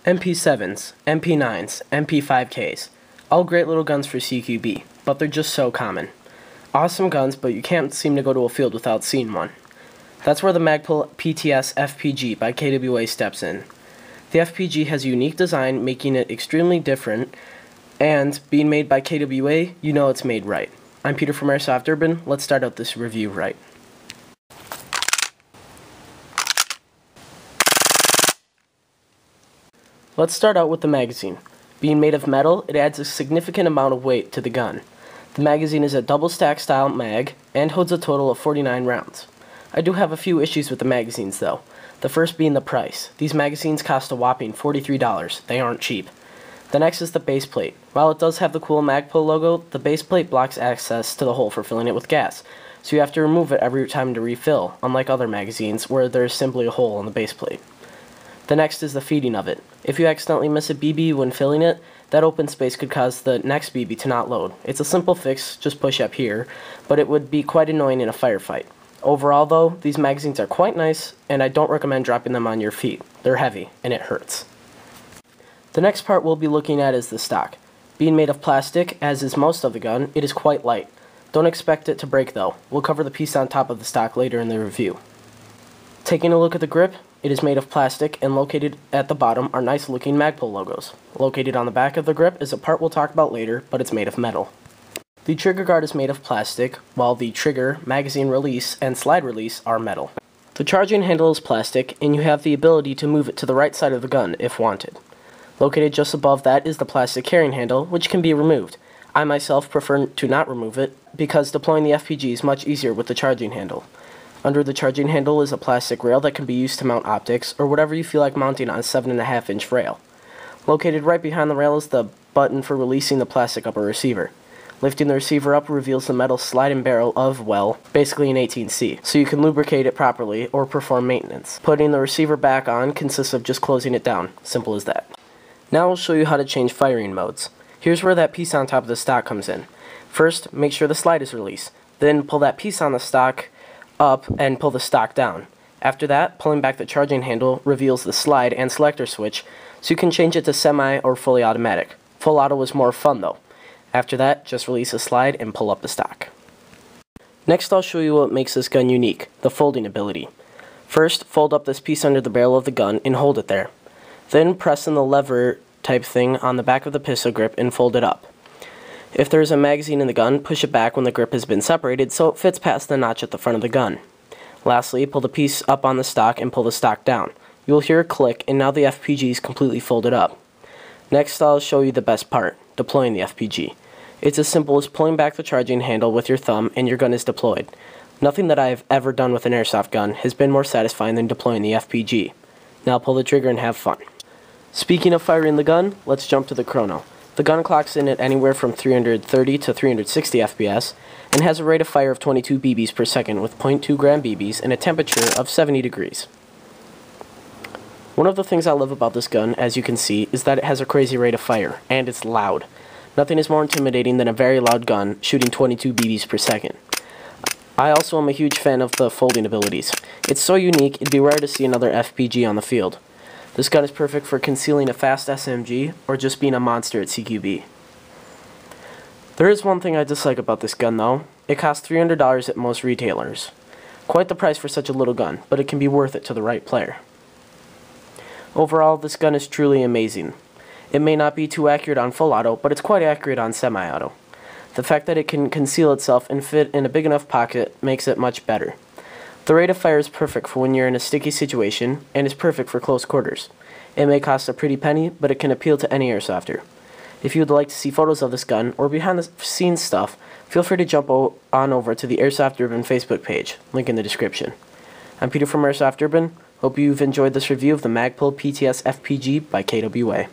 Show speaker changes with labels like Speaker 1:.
Speaker 1: MP7s, MP9s, MP5Ks, all great little guns for CQB, but they're just so common. Awesome guns, but you can't seem to go to a field without seeing one. That's where the Magpul PTS FPG by KWA steps in. The FPG has a unique design, making it extremely different, and being made by KWA, you know it's made right. I'm Peter from AirsoftUrban. Let's start out this review right. Let's start out with the magazine. Being made of metal, it adds a significant amount of weight to the gun. The magazine is a double stack style mag and holds a total of 49 rounds. I do have a few issues with the magazines though. The first being the price. These magazines cost a whopping $43. They aren't cheap. The next is the base plate. While it does have the cool Magpul logo, the base plate blocks access to the hole for filling it with gas, so you have to remove it every time to refill, unlike other magazines where there is simply a hole in the base plate. The next is the feeding of it. If you accidentally miss a BB when filling it, that open space could cause the next BB to not load. It's a simple fix, just push up here, but it would be quite annoying in a firefight. Overall though, these magazines are quite nice, and I don't recommend dropping them on your feet. They're heavy, and it hurts. The next part we'll be looking at is the stock. Being made of plastic, as is most of the gun, it is quite light. Don't expect it to break though. We'll cover the piece on top of the stock later in the review. Taking a look at the grip, it is made of plastic, and located at the bottom are nice looking Magpul logos. Located on the back of the grip is a part we'll talk about later, but it's made of metal. The trigger guard is made of plastic, while the trigger, magazine release, and slide release are metal. The charging handle is plastic, and you have the ability to move it to the right side of the gun if wanted. Located just above that is the plastic carrying handle, which can be removed. I myself prefer to not remove it, because deploying the FPG is much easier with the charging handle. Under the charging handle is a plastic rail that can be used to mount optics, or whatever you feel like mounting on a 7.5-inch rail. Located right behind the rail is the button for releasing the plastic upper receiver. Lifting the receiver up reveals the metal sliding barrel of, well, basically an 18C, so you can lubricate it properly or perform maintenance. Putting the receiver back on consists of just closing it down. Simple as that. Now I'll show you how to change firing modes. Here's where that piece on top of the stock comes in. First, make sure the slide is released. Then pull that piece on the stock up and pull the stock down. After that, pulling back the charging handle reveals the slide and selector switch, so you can change it to semi or fully automatic. Full auto is more fun though. After that, just release the slide and pull up the stock. Next I'll show you what makes this gun unique, the folding ability. First, fold up this piece under the barrel of the gun and hold it there. Then press in the lever type thing on the back of the pistol grip and fold it up. If there is a magazine in the gun, push it back when the grip has been separated so it fits past the notch at the front of the gun. Lastly, pull the piece up on the stock and pull the stock down. You will hear a click, and now the FPG is completely folded up. Next I'll show you the best part, deploying the FPG. It's as simple as pulling back the charging handle with your thumb and your gun is deployed. Nothing that I have ever done with an airsoft gun has been more satisfying than deploying the FPG. Now pull the trigger and have fun. Speaking of firing the gun, let's jump to the chrono. The gun clocks in at anywhere from 330 to 360 FPS and has a rate of fire of 22 BBs per second with 0.2 gram BBs and a temperature of 70 degrees. One of the things I love about this gun, as you can see, is that it has a crazy rate of fire, and it's loud. Nothing is more intimidating than a very loud gun shooting 22 BBs per second. I also am a huge fan of the folding abilities. It's so unique, it'd be rare to see another FPG on the field. This gun is perfect for concealing a fast SMG or just being a monster at CQB. There is one thing I dislike about this gun though. It costs $300 at most retailers. Quite the price for such a little gun, but it can be worth it to the right player. Overall, this gun is truly amazing. It may not be too accurate on full auto, but it's quite accurate on semi-auto. The fact that it can conceal itself and fit in a big enough pocket makes it much better. The rate of fire is perfect for when you're in a sticky situation, and is perfect for close quarters. It may cost a pretty penny, but it can appeal to any airsofter. If you would like to see photos of this gun, or behind the scenes stuff, feel free to jump on over to the AirsoftUrban Facebook page, link in the description. I'm Peter from AirsoftUrban. Hope you've enjoyed this review of the Magpul PTS FPG by KWA.